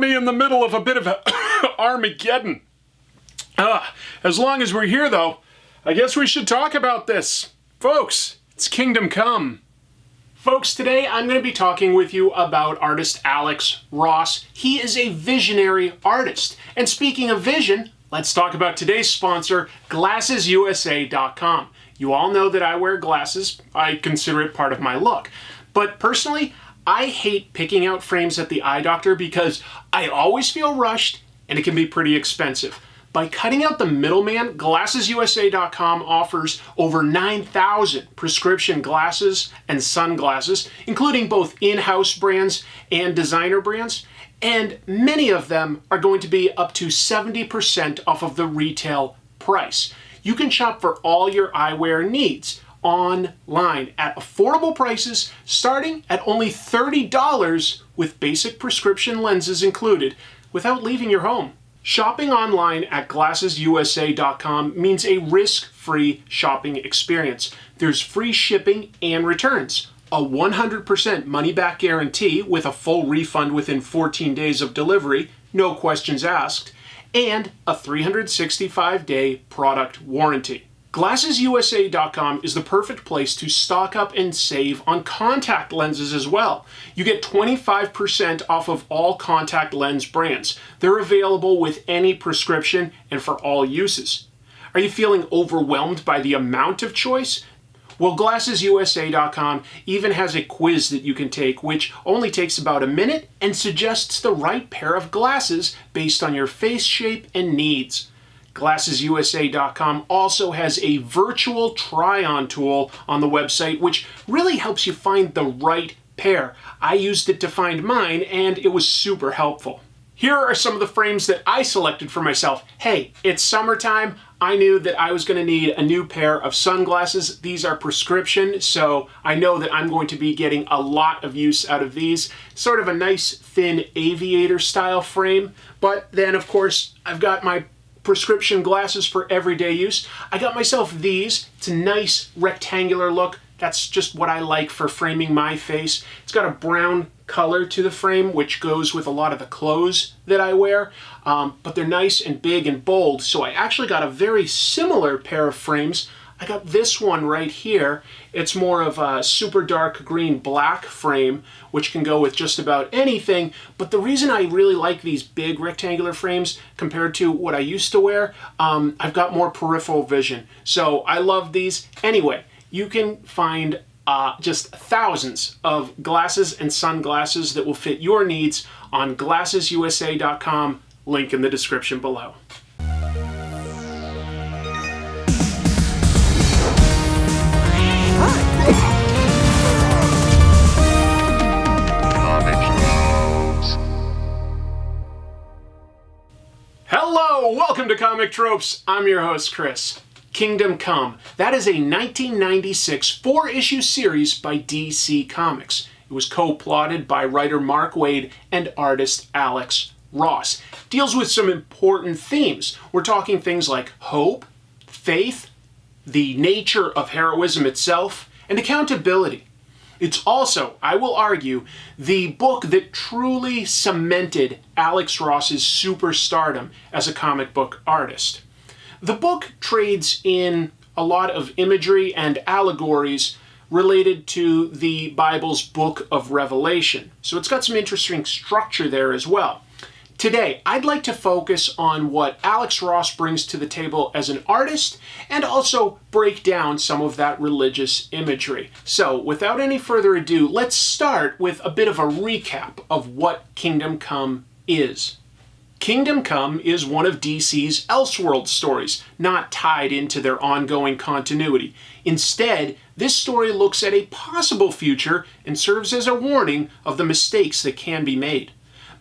me in the middle of a bit of Armageddon. As long as we're here, though, I guess we should talk about this. Folks, it's Kingdom Come. Folks, today I'm going to be talking with you about artist Alex Ross. He is a visionary artist. And speaking of vision, let's talk about today's sponsor, GlassesUSA.com. You all know that I wear glasses. I consider it part of my look. But personally, I hate picking out frames at the eye doctor because I always feel rushed and it can be pretty expensive. By cutting out the middleman, GlassesUSA.com offers over 9,000 prescription glasses and sunglasses, including both in-house brands and designer brands, and many of them are going to be up to 70% off of the retail price. You can shop for all your eyewear needs online at affordable prices starting at only $30 with basic prescription lenses included without leaving your home. Shopping online at GlassesUSA.com means a risk-free shopping experience. There's free shipping and returns, a 100% money-back guarantee with a full refund within 14 days of delivery, no questions asked, and a 365-day product warranty. GlassesUSA.com is the perfect place to stock up and save on contact lenses as well. You get 25% off of all contact lens brands. They're available with any prescription and for all uses. Are you feeling overwhelmed by the amount of choice? Well, GlassesUSA.com even has a quiz that you can take, which only takes about a minute and suggests the right pair of glasses based on your face shape and needs. GlassesUSA.com also has a virtual try-on tool on the website, which really helps you find the right pair. I used it to find mine, and it was super helpful. Here are some of the frames that I selected for myself. Hey, it's summertime. I knew that I was going to need a new pair of sunglasses. These are prescription, so I know that I'm going to be getting a lot of use out of these. Sort of a nice, thin aviator style frame. But then, of course, I've got my prescription glasses for everyday use. I got myself these. It's a nice rectangular look. That's just what I like for framing my face. It's got a brown color to the frame, which goes with a lot of the clothes that I wear, but they're nice and big and bold, so I actually got a very similar pair of frames. I got this one right here. It's more of a super dark green black frame, which can go with just about anything. But the reason I really like these big rectangular frames compared to what I used to wear, I've got more peripheral vision. So I love these. Anyway, you can find just thousands of glasses and sunglasses that will fit your needs on GlassesUSA.com. Link in the description below. Hello, welcome to Comic Tropes. I'm your host, Chris. Kingdom Come. That is a 1996 4-issue series by DC Comics. It was co-plotted by writer Mark Waid and artist Alex Ross. It deals with some important themes. We're talking things like hope, faith, the nature of heroism itself, and accountability. It's also, I will argue, the book that truly cemented Alex Ross's superstardom as a comic book artist. The book trades in a lot of imagery and allegories related to the Bible's book of Revelation. So it's got some interesting structure there as well. Today, I'd like to focus on what Alex Ross brings to the table as an artist and also break down some of that religious imagery. So, without any further ado, let's start with a bit of a recap of what Kingdom Come is. Kingdom Come is one of DC's Elseworlds stories, not tied into their ongoing continuity. Instead, this story looks at a possible future and serves as a warning of the mistakes that can be made.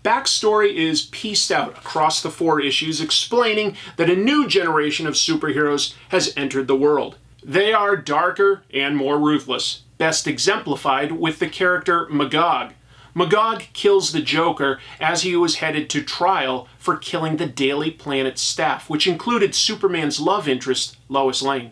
Backstory is pieced out across the 4 issues, explaining that a new generation of superheroes has entered the world. They are darker and more ruthless, best exemplified with the character Magog. Magog kills the Joker as he was headed to trial for killing the Daily Planet staff, which included Superman's love interest, Lois Lane.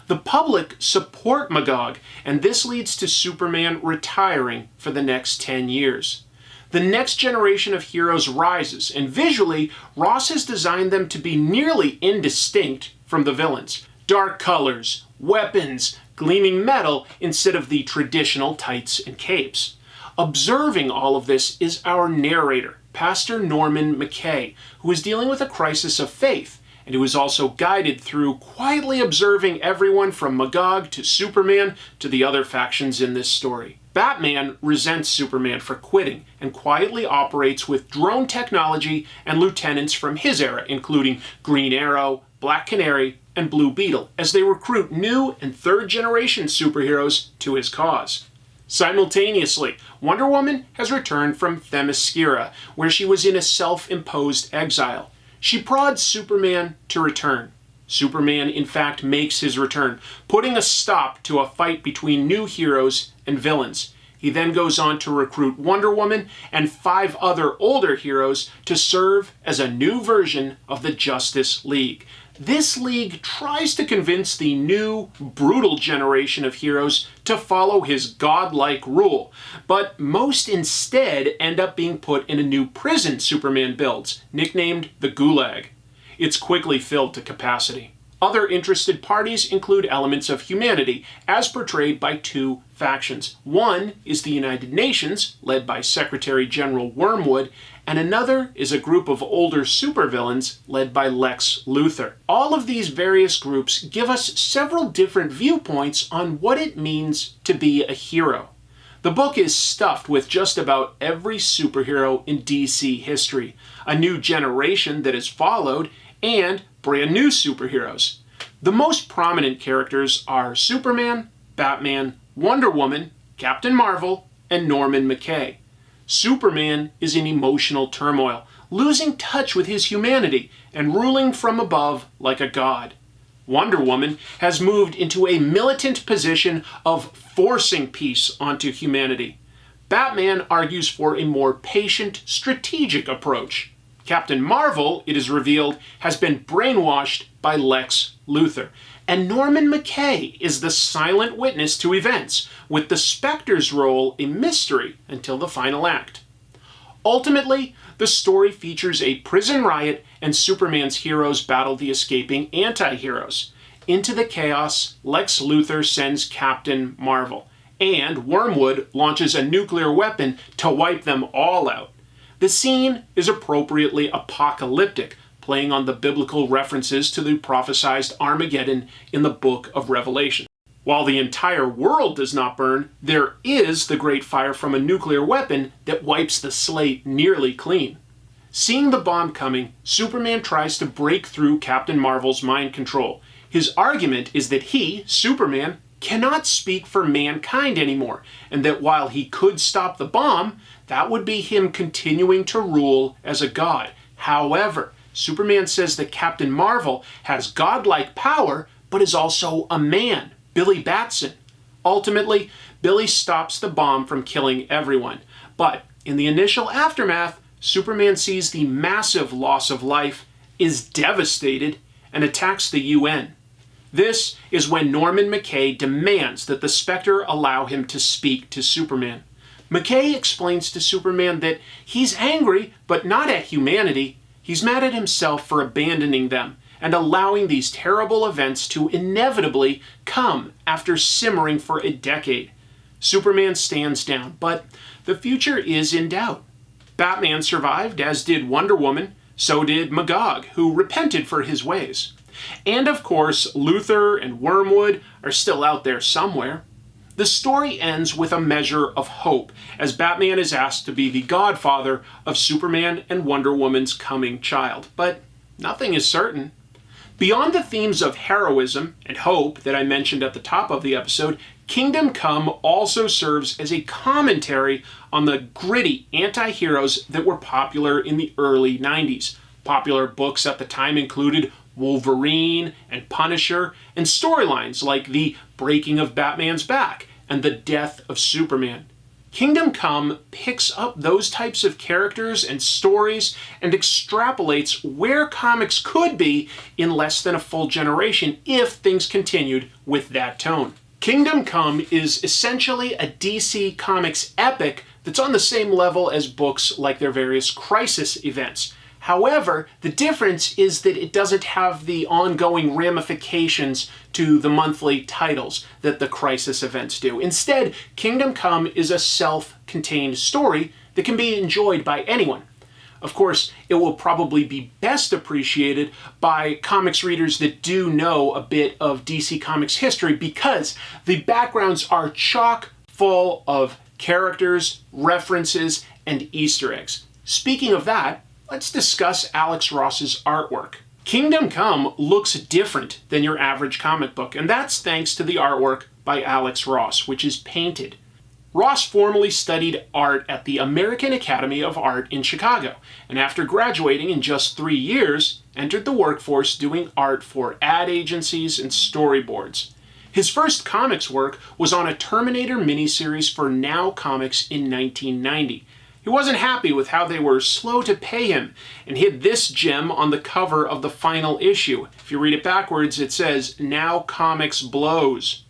The public support Magog, and this leads to Superman retiring for the next 10 years. The next generation of heroes rises, and visually, Ross has designed them to be nearly indistinct from the villains. Dark colors, weapons, gleaming metal instead of the traditional tights and capes. Observing all of this is our narrator, Pastor Norman McKay, who is dealing with a crisis of faith, and who is also guided through quietly observing everyone from Magog to Superman to the other factions in this story. Batman resents Superman for quitting and quietly operates with drone technology and lieutenants from his era, including Green Arrow, Black Canary, and Blue Beetle, as they recruit new and third-generation superheroes to his cause. Simultaneously, Wonder Woman has returned from Themyscira, where she was in a self-imposed exile. She prods Superman to return. Superman, in fact, makes his return, putting a stop to a fight between new heroes and villains. He then goes on to recruit Wonder Woman and 5 other older heroes to serve as a new version of the Justice League. This league tries to convince the new, brutal generation of heroes to follow his godlike rule, but most instead end up being put in a new prison Superman builds, nicknamed the Gulag. It's quickly filled to capacity. Other interested parties include elements of humanity, as portrayed by 2 factions. One is the United Nations, led by Secretary General Wormwood, and another is a group of older supervillains led by Lex Luthor. All of these various groups give us several different viewpoints on what it means to be a hero. The book is stuffed with just about every superhero in DC history, a new generation that has followed, and brand new superheroes. The most prominent characters are Superman, Batman, Wonder Woman, Captain Marvel, and Norman McKay. Superman is in emotional turmoil, losing touch with his humanity and ruling from above like a god. Wonder Woman has moved into a militant position of forcing peace onto humanity. Batman argues for a more patient, strategic approach. Captain Marvel, it is revealed, has been brainwashed by Lex Luthor. And Norman McKay is the silent witness to events, with the Spectre's role a mystery until the final act. Ultimately, the story features a prison riot and Superman's heroes battle the escaping anti-heroes. Into the chaos, Lex Luthor sends Captain Marvel, and Wormwood launches a nuclear weapon to wipe them all out. The scene is appropriately apocalyptic, playing on the biblical references to the prophesied Armageddon in the book of Revelation. While the entire world does not burn, there is the great fire from a nuclear weapon that wipes the slate nearly clean. Seeing the bomb coming, Superman tries to break through Captain Marvel's mind control. His argument is that he, Superman, cannot speak for mankind anymore, and that while he could stop the bomb, that would be him continuing to rule as a god. However, Superman says that Captain Marvel has godlike power, but is also a man, Billy Batson. Ultimately, Billy stops the bomb from killing everyone. But in the initial aftermath, Superman sees the massive loss of life, is devastated, and attacks the UN. This is when Norman McKay demands that the Spectre allow him to speak to Superman. McKay explains to Superman that he's angry, but not at humanity. He's mad at himself for abandoning them and allowing these terrible events to inevitably come after simmering for a decade. Superman stands down, but the future is in doubt. Batman survived, as did Wonder Woman. So did Magog, who repented for his ways. And of course, Luthor and Wormwood are still out there somewhere. The story ends with a measure of hope, as Batman is asked to be the godfather of Superman and Wonder Woman's coming child. But nothing is certain. Beyond the themes of heroism and hope that I mentioned at the top of the episode, Kingdom Come also serves as a commentary on the gritty anti-heroes that were popular in the early 90s. Popular books at the time included Wolverine and Punisher, and storylines like the breaking of Batman's back and the death of Superman. Kingdom Come picks up those types of characters and stories and extrapolates where comics could be in less than a full generation if things continued with that tone. Kingdom Come is essentially a DC Comics epic that's on the same level as books like their various crisis events. However, the difference is that it doesn't have the ongoing ramifications to the monthly titles that the crisis events do. Instead, Kingdom Come is a self-contained story that can be enjoyed by anyone. Of course, it will probably be best appreciated by comics readers that do know a bit of DC Comics history because the backgrounds are chock full of characters, references, and Easter eggs. Speaking of that, let's discuss Alex Ross's artwork. Kingdom Come looks different than your average comic book, and that's thanks to the artwork by Alex Ross, which is painted. Ross formerly studied art at the American Academy of Art in Chicago, and after graduating in just 3 years, entered the workforce doing art for ad agencies and storyboards. His first comics work was on a Terminator miniseries for Now Comics in 1990. He wasn't happy with how they were slow to pay him, and hid this gem on the cover of the final issue. If you read it backwards, it says, "Now Comics Blows."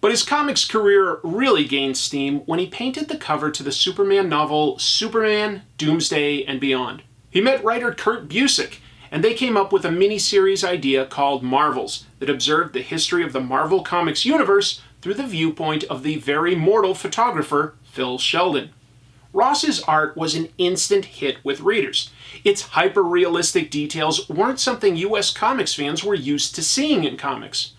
But his comics career really gained steam when he painted the cover to the Superman novel Superman, Doomsday, and Beyond. He met writer Kurt Busiek, and they came up with a miniseries idea called Marvels that observed the history of the Marvel Comics universe through the viewpoint of the very mortal photographer Phil Sheldon. Ross's art was an instant hit with readers. Its hyper-realistic details weren't something US comics fans were used to seeing in comics.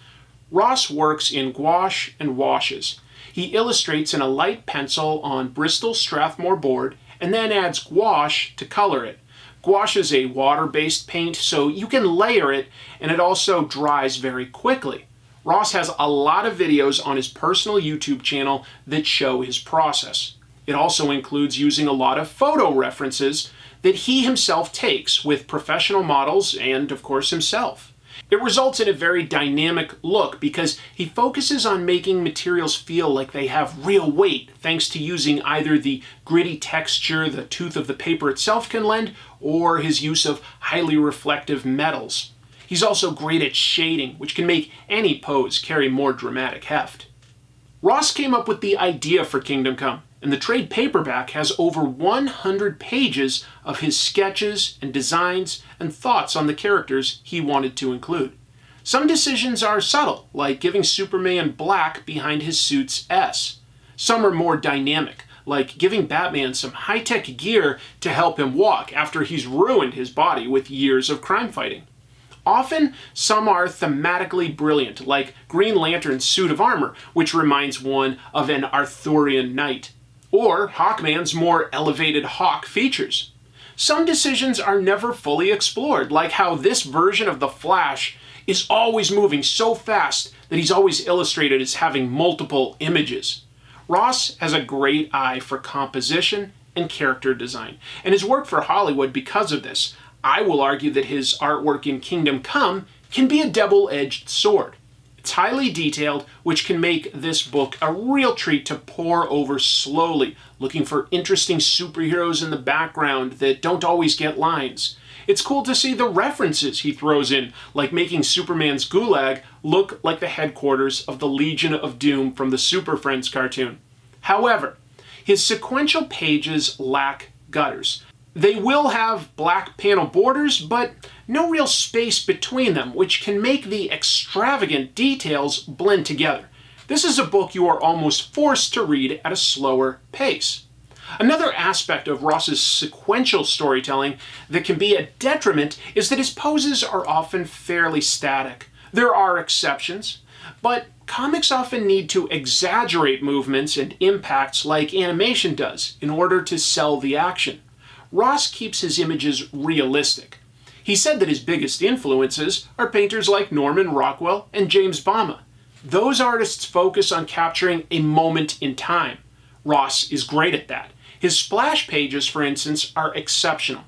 Ross works in gouache and washes. He illustrates in a light pencil on Bristol Strathmore board and then adds gouache to color it. Gouache is a water-based paint, so you can layer it, and it also dries very quickly. Ross has a lot of videos on his personal YouTube channel that show his process. It also includes using a lot of photo references that he himself takes with professional models and, of course, himself. It results in a very dynamic look because he focuses on making materials feel like they have real weight thanks to using either the gritty texture the tooth of the paper itself can lend or his use of highly reflective metals. He's also great at shading, which can make any pose carry more dramatic heft. Ross came up with the idea for Kingdom Come, and the trade paperback has over 100 pages of his sketches and designs and thoughts on the characters he wanted to include. Some decisions are subtle, like giving Superman black behind his suit's S. Some are more dynamic, like giving Batman some high-tech gear to help him walk after he's ruined his body with years of crime fighting. Often, some are thematically brilliant, like Green Lantern's suit of armor, which reminds one of an Arthurian knight, or Hawkman's more elevated hawk features. Some decisions are never fully explored, like how this version of the Flash is always moving so fast that he's always illustrated as having multiple images. Ross has a great eye for composition and character design, and has worked for Hollywood because of this. I will argue that his artwork in Kingdom Come can be a double-edged sword. It's highly detailed, which can make this book a real treat to pore over slowly, looking for interesting superheroes in the background that don't always get lines. It's cool to see the references he throws in, like making Superman's gulag look like the headquarters of the Legion of Doom from the Super Friends cartoon. However, his sequential pages lack gutters. They will have black panel borders, but no real space between them, which can make the extravagant details blend together. This is a book you are almost forced to read at a slower pace. Another aspect of Ross's sequential storytelling that can be a detriment is that his poses are often fairly static. There are exceptions, but comics often need to exaggerate movements and impacts like animation does in order to sell the action. Ross keeps his images realistic. He said that his biggest influences are painters like Norman Rockwell and James Bama. Those artists focus on capturing a moment in time. Ross is great at that. His splash pages, for instance, are exceptional.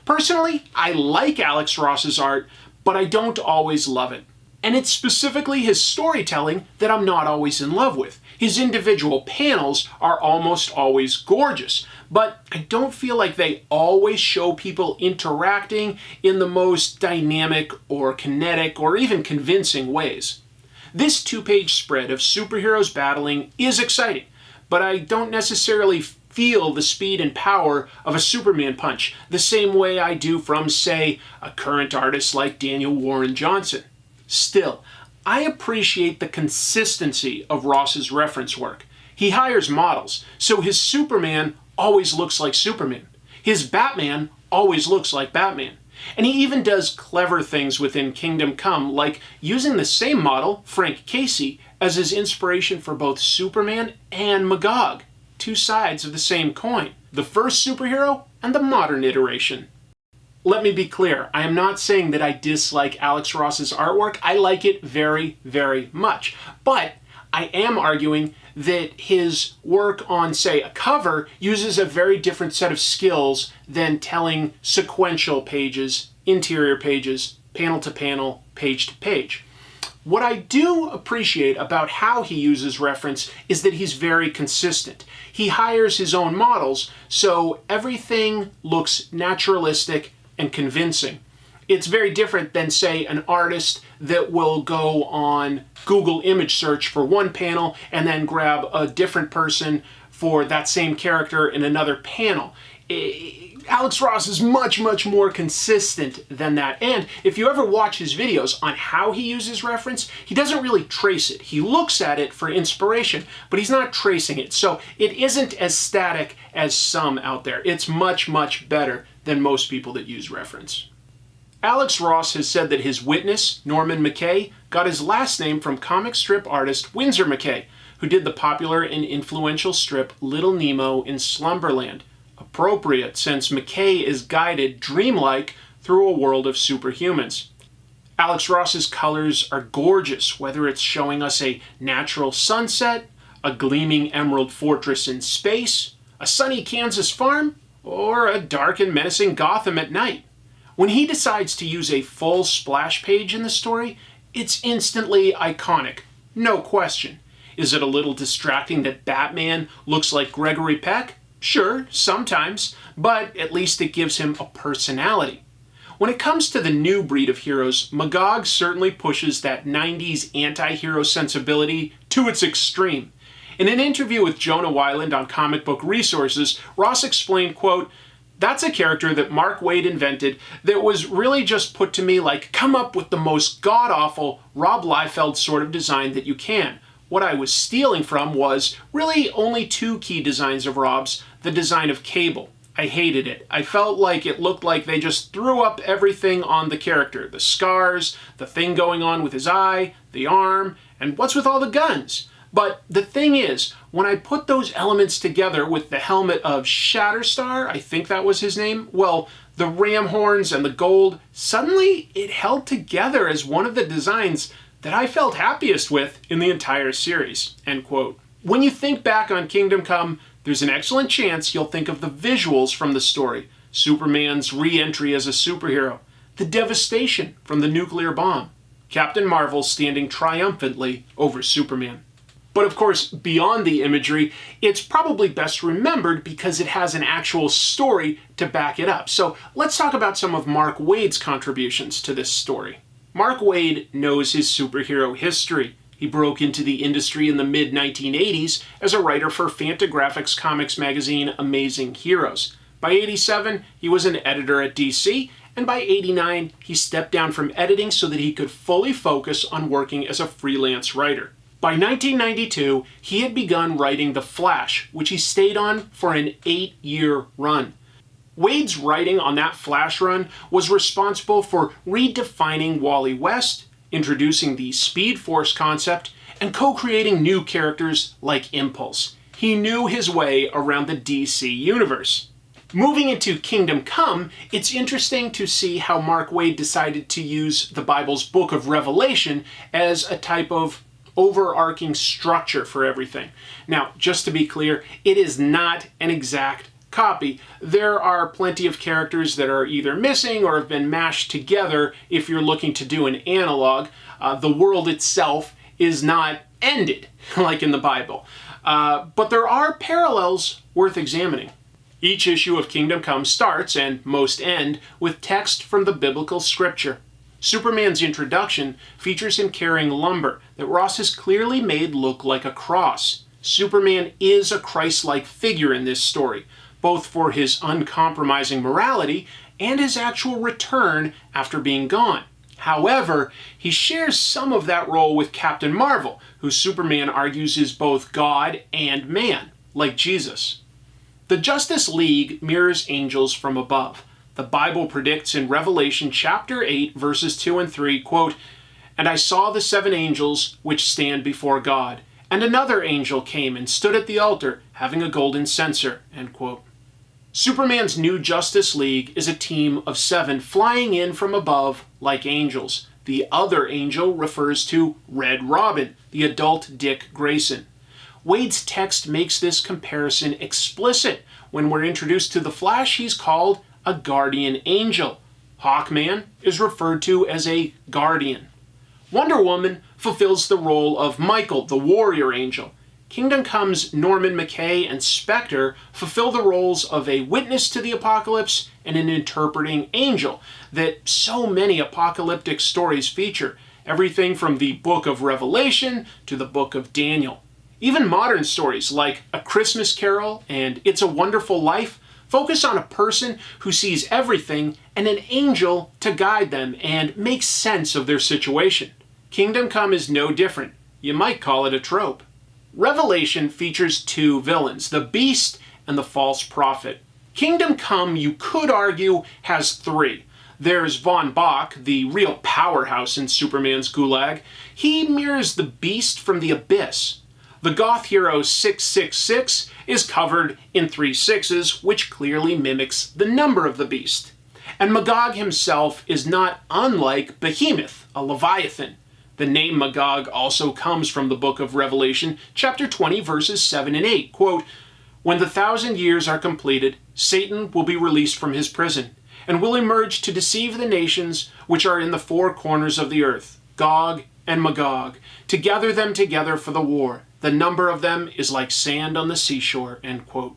Personally, I like Alex Ross's art, but I don't always love it. And it's specifically his storytelling that I'm not always in love with. His individual panels are almost always gorgeous, but I don't feel like they always show people interacting in the most dynamic or kinetic or even convincing ways. This 2-page spread of superheroes battling is exciting, but I don't necessarily feel the speed and power of a Superman punch, the same way I do from, say, a current artist like Daniel Warren Johnson. Still, I appreciate the consistency of Ross's reference work. He hires models, so his Superman always looks like Superman. His Batman always looks like Batman. And he even does clever things within Kingdom Come, like using the same model, Frank Casey, as his inspiration for both Superman and Magog, two sides of the same coin, the first superhero and the modern iteration. Let me be clear, I am not saying that I dislike Alex Ross's artwork. I like it very, very much. But I am arguing that his work on, say, a cover uses a very different set of skills than telling sequential pages, interior pages, panel to panel, page to page. What I do appreciate about how he uses reference is that he's very consistent. He hires his own models, so everything looks naturalistic and convincing. It's very different than, say, an artist that will go on Google image search for one panel and then grab a different person for that same character in another panel. Alex Ross is much, much more consistent than that. And if you ever watch his videos on how he uses reference, he doesn't really trace it. He looks at it for inspiration, but he's not tracing it. So it isn't as static as some out there. It's much, much better than most people that use reference. Alex Ross has said that his witness, Norman McKay, got his last name from comic strip artist Winsor McKay, who did the popular and influential strip Little Nemo in Slumberland. Appropriate, since McKay is guided dreamlike through a world of superhumans. Alex Ross's colors are gorgeous, whether it's showing us a natural sunset, a gleaming emerald fortress in space, a sunny Kansas farm, or a dark and menacing Gotham at night. When he decides to use a full splash page in the story, it's instantly iconic, no question. Is it a little distracting that Batman looks like Gregory Peck? Sure, sometimes, but at least it gives him a personality. When it comes to the new breed of heroes, Magog certainly pushes that 90s anti-hero sensibility to its extreme. In an interview with Jonah Weiland on Comic Book Resources, Ross explained, quote, "That's a character that Mark Waid invented that was really just put to me like, come up with the most god-awful Rob Liefeld sort of design that you can. What I was stealing from was really only two key designs of Rob's, the design of Cable. I hated it. I felt like it looked like they just threw up everything on the character. The scars, the thing going on with his eye, the arm, and what's with all the guns? But the thing is, when I put those elements together with the helmet of Shatterstar, I think that was his name, well, the ram horns and the gold, suddenly it held together as one of the designs that I felt happiest with in the entire series." End quote. When you think back on Kingdom Come, there's an excellent chance you'll think of the visuals from the story, Superman's re-entry as a superhero, the devastation from the nuclear bomb, Captain Marvel standing triumphantly over Superman. But of course, beyond the imagery, it's probably best remembered because it has an actual story to back it up. So let's talk about some of Mark Waid's contributions to this story. Mark Waid knows his superhero history. He broke into the industry in the mid-1980s as a writer for Fantagraphics comics magazine Amazing Heroes. By '87, he was an editor at DC, and by '89, he stepped down from editing so that he could fully focus on working as a freelance writer. By 1992, he had begun writing The Flash, which he stayed on for an 8-year run. Waid's writing on that Flash run was responsible for redefining Wally West, introducing the Speed Force concept, and co-creating new characters like Impulse. He knew his way around the DC universe. Moving into Kingdom Come, it's interesting to see how Mark Waid decided to use the Bible's Book of Revelation as a type of overarching structure for everything. Now, just to be clear, it is not an exact copy. There are plenty of characters that are either missing or have been mashed together if you're looking to do an analog. The world itself is not ended, like in the Bible. But there are parallels worth examining. Each issue of Kingdom Come starts, and most end, with text from the biblical scripture. Superman's introduction features him carrying lumber that Ross has clearly made look like a cross. Superman is a Christ-like figure in this story, both for his uncompromising morality and his actual return after being gone. However, he shares some of that role with Captain Marvel, who Superman argues is both God and man, like Jesus. The Justice League mirrors angels from above. The Bible predicts in Revelation chapter 8, verses 2 and 3, quote, "And I saw the 7 angels which stand before God, and another angel came and stood at the altar, having a golden censer," end quote. Superman's new Justice League is a team of 7 flying in from above like angels. The other angel refers to Red Robin, the adult Dick Grayson. Waid's text makes this comparison explicit. When we're introduced to the Flash, he's called a guardian angel. Hawkman is referred to as a guardian. Wonder Woman fulfills the role of Michael, the warrior angel. Kingdom Come's Norman McKay and Spectre fulfill the roles of a witness to the apocalypse and an interpreting angel that so many apocalyptic stories feature, everything from the Book of Revelation to the Book of Daniel. Even modern stories like A Christmas Carol and It's a Wonderful Life focus on a person who sees everything and an angel to guide them and make sense of their situation. Kingdom Come is no different. You might call it a trope. Revelation features 2 villains, the Beast and the False Prophet. Kingdom Come, you could argue, has 3. There's Von Bach, the real powerhouse in Superman's gulag. He mirrors the Beast from the Abyss. The goth hero 666 is covered in 3 6s, which clearly mimics the number of the Beast. And Magog himself is not unlike Behemoth, a Leviathan. The name Magog also comes from the book of Revelation, chapter 20, verses 7 and 8. Quote, "When the 1,000 years are completed, Satan will be released from his prison, and will emerge to deceive the nations which are in the 4 corners of the earth, Gog and Magog, to gather them together for the war. The number of them is like sand on the seashore," end quote.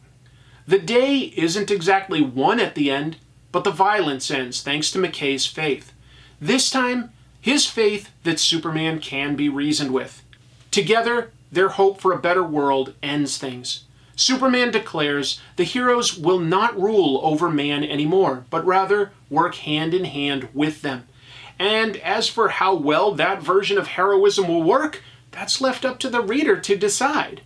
The day isn't exactly won at the end, but the violence ends thanks to McKay's faith. This time, his faith that Superman can be reasoned with. Together, their hope for a better world ends things. Superman declares the heroes will not rule over man anymore, but rather work hand in hand with them. And as for how well that version of heroism will work, that's left up to the reader to decide.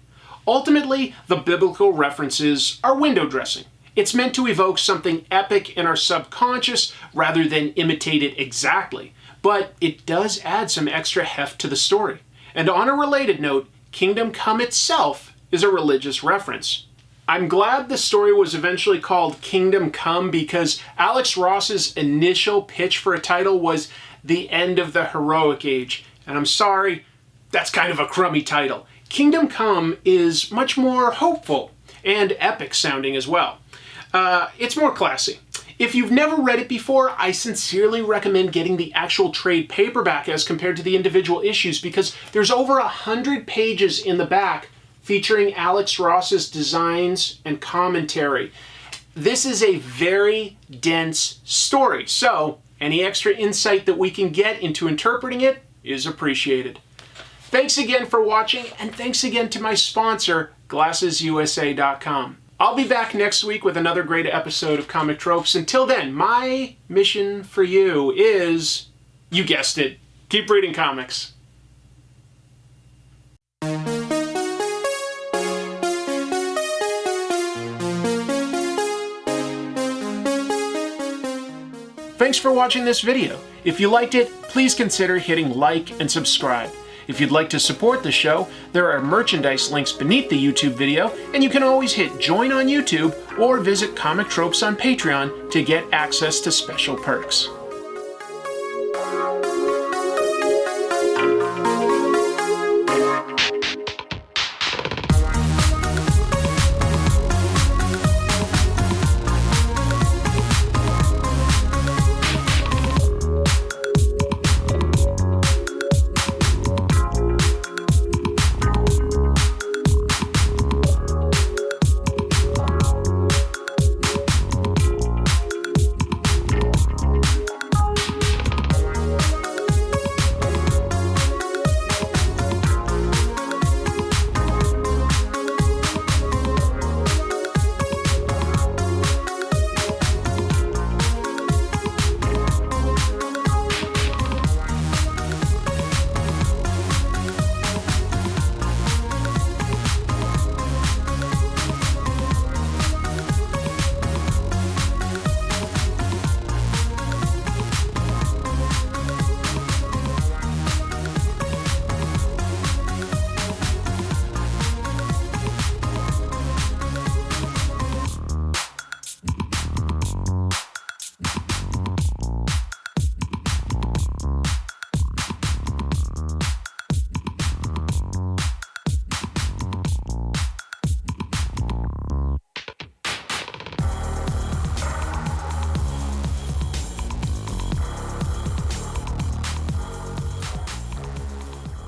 Ultimately, the biblical references are window dressing. It's meant to evoke something epic in our subconscious rather than imitate it exactly. But it does add some extra heft to the story. And on a related note, Kingdom Come itself is a religious reference. I'm glad the story was eventually called Kingdom Come because Alex Ross's initial pitch for a title was The End of the Heroic Age. And I'm sorry, that's kind of a crummy title. Kingdom Come is much more hopeful and epic sounding as well. It's more classy. If you've never read it before, I sincerely recommend getting the actual trade paperback as compared to the individual issues because there's over 100 pages in the back featuring Alex Ross's designs and commentary. This is a very dense story, so any extra insight that we can get into interpreting it is appreciated. Thanks again for watching, and thanks again to my sponsor, GlassesUSA.com. I'll be back next week with another great episode of Comic Tropes. Until then, my mission for you is, you guessed it, keep reading comics. Thanks for watching this video. If you liked it, please consider hitting like and subscribe. If you'd like to support the show, there are merchandise links beneath the YouTube video, and you can always hit join on YouTube or visit Comic Tropes on Patreon to get access to special perks.